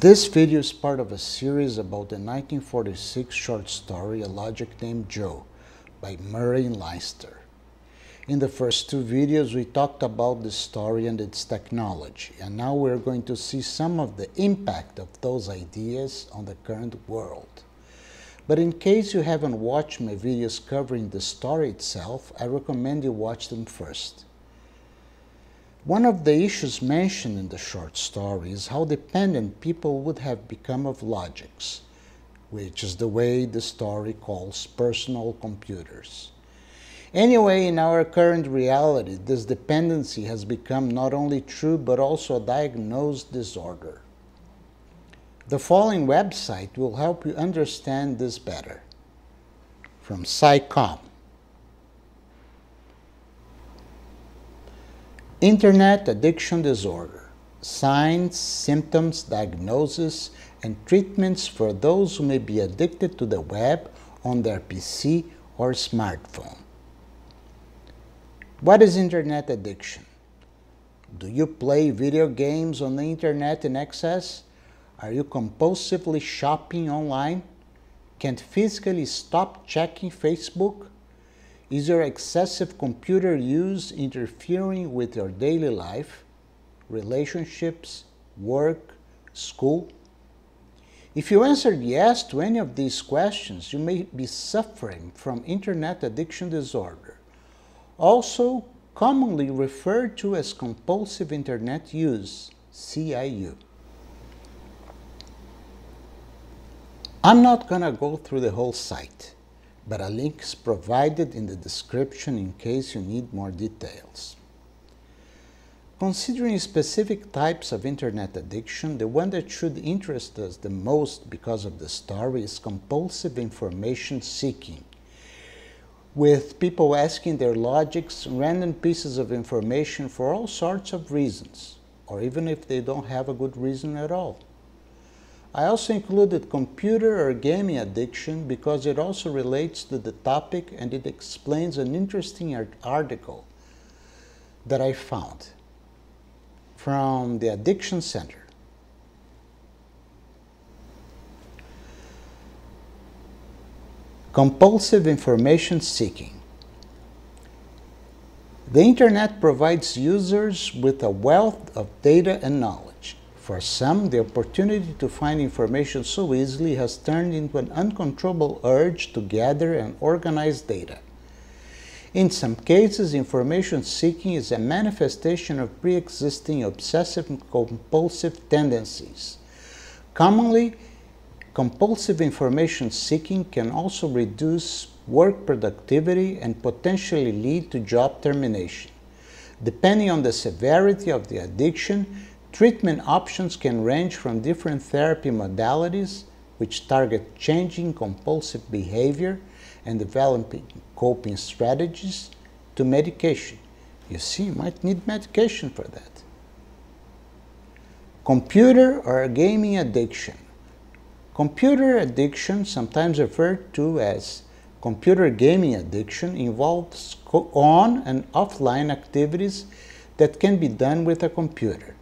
This video is part of a series about the 1946 short story A Logic Named Joe by Murray Leinster. In the first two videos we talked about the story and its technology, and now we're going to see some of the impact of those ideas on the current world. But in case you haven't watched my videos covering the story itself, I recommend you watch them first. One of the issues mentioned in the short story is how dependent people would have become of logics, which is the way the story calls personal computers. Anyway, in our current reality, this dependency has become not only true but also a diagnosed disorder. The following website will help you understand this better. From Sci-Fi. Internet Addiction Disorder: Signs, Symptoms, Diagnosis, and Treatments for those who may be addicted to the web on their PC or smartphone. What is Internet addiction? Do you play video games on the Internet in excess? Are you compulsively shopping online? Can't physically stop checking Facebook? Is your excessive computer use interfering with your daily life, relationships, work, school? If you answered yes to any of these questions, you may be suffering from Internet Addiction Disorder, also commonly referred to as Compulsive Internet Use, CIU. I'm not going to go through the whole site, but a link is provided in the description in case you need more details. Considering specific types of Internet addiction, the one that should interest us the most because of the story is compulsive information seeking, with people asking their logics random pieces of information for all sorts of reasons, or even if they don't have a good reason at all. I also included computer or gaming addiction because it also relates to the topic and it explains an interesting article that I found from the Addiction Center. Compulsive information seeking. The Internet provides users with a wealth of data and knowledge. For some, the opportunity to find information so easily has turned into an uncontrollable urge to gather and organize data. In some cases, information seeking is a manifestation of pre-existing obsessive-compulsive tendencies. Commonly, compulsive information seeking can also reduce work productivity and potentially lead to job termination. Depending on the severity of the addiction, treatment options can range from different therapy modalities, which target changing compulsive behavior and developing coping strategies, to medication. You see, you might need medication for that. Computer or gaming addiction. Computer addiction, sometimes referred to as computer gaming addiction, involves on- and offline activities that can be done with a computer.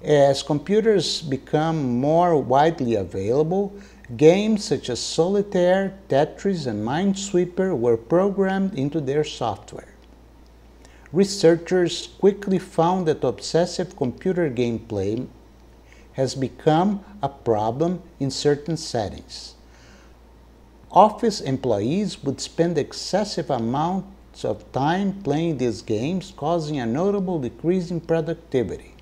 As computers become more widely available, games such as Solitaire, Tetris, and Minesweeper were programmed into their software. Researchers quickly found that obsessive computer gameplay has become a problem in certain settings. Office employees would spend excessive amounts of time playing these games, causing a notable decrease in productivity.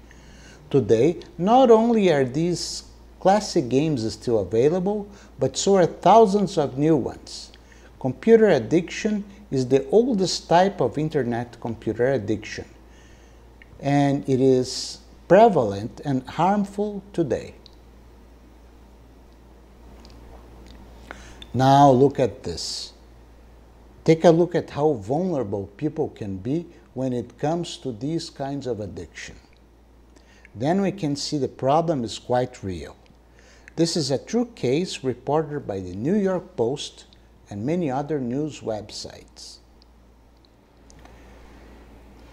Today, not only are these classic games still available, but so are thousands of new ones. Computer addiction is the oldest type of Internet computer addiction, and it is prevalent and harmful today. Now look at this. Take a look at how vulnerable people can be when it comes to these kinds of addiction. Then we can see the problem is quite real. This is a true case reported by the New York Post and many other news websites.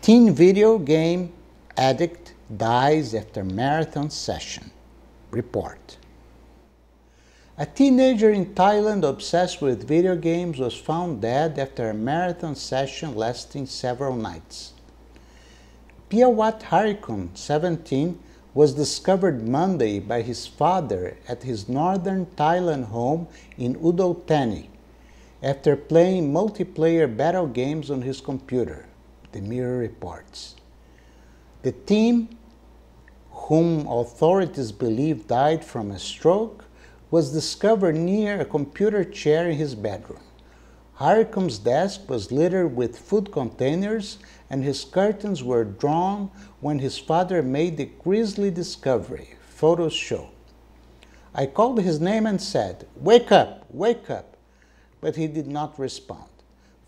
Teen video game addict dies after marathon session. report. A teenager in Thailand obsessed with video games was found dead after a marathon session lasting several nights. Piawat Harikon, 17, was discovered Monday by his father at his northern Thailand home in Udon Thani after playing multiplayer battle games on his computer, the Mirror reports. The teen, whom authorities believe died from a stroke, was discovered near a computer chair in his bedroom. Harikom's desk was littered with food containers and his curtains were drawn when his father made the grisly discovery, photos show. I called his name and said, "Wake up, wake up," but he did not respond.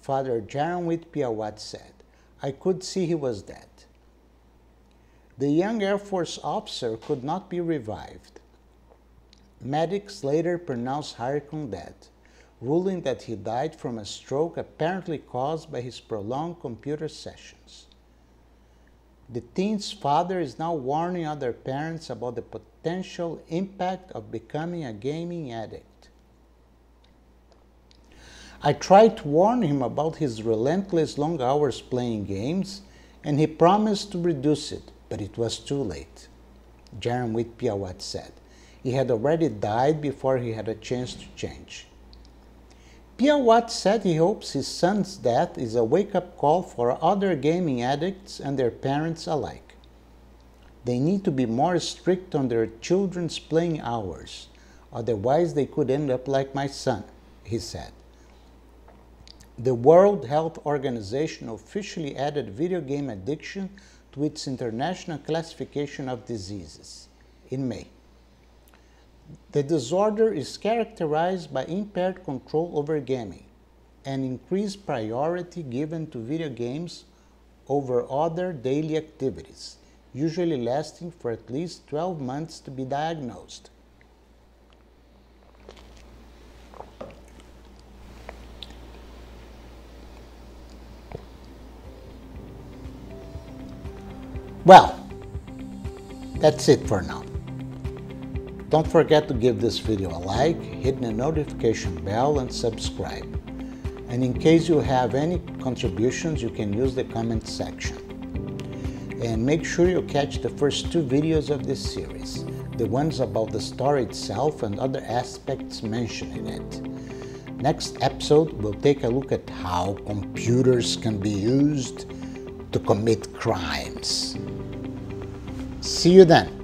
Father Jaranwit Piawat said, "I could see he was dead." The young Air Force officer could not be revived. Medics later pronounced Harikon dead, ruling that he died from a stroke apparently caused by his prolonged computer sessions. The teen's father is now warning other parents about the potential impact of becoming a gaming addict. I tried to warn him about his relentless long hours playing games, and he promised to reduce it, but it was too late, Jaranwit Piawat said. He had already died before he had a chance to change. Piawat said he hopes his son's death is a wake-up call for other gaming addicts and their parents alike. They need to be more strict on their children's playing hours, otherwise they could end up like my son, he said. The World Health Organization officially added video game addiction to its International Classification of Diseases in May. The disorder is characterized by impaired control over gaming and increased priority given to video games over other daily activities, usually lasting for at least 12 months to be diagnosed. Well, that's it for now. Don't forget to give this video a like, hit the notification bell, and subscribe. And in case you have any contributions, you can use the comment section. And make sure you catch the first 2 videos of this series, the ones about the story itself and other aspects mentioned in it. Next episode, we'll take a look at how computers can be used to commit crimes. See you then.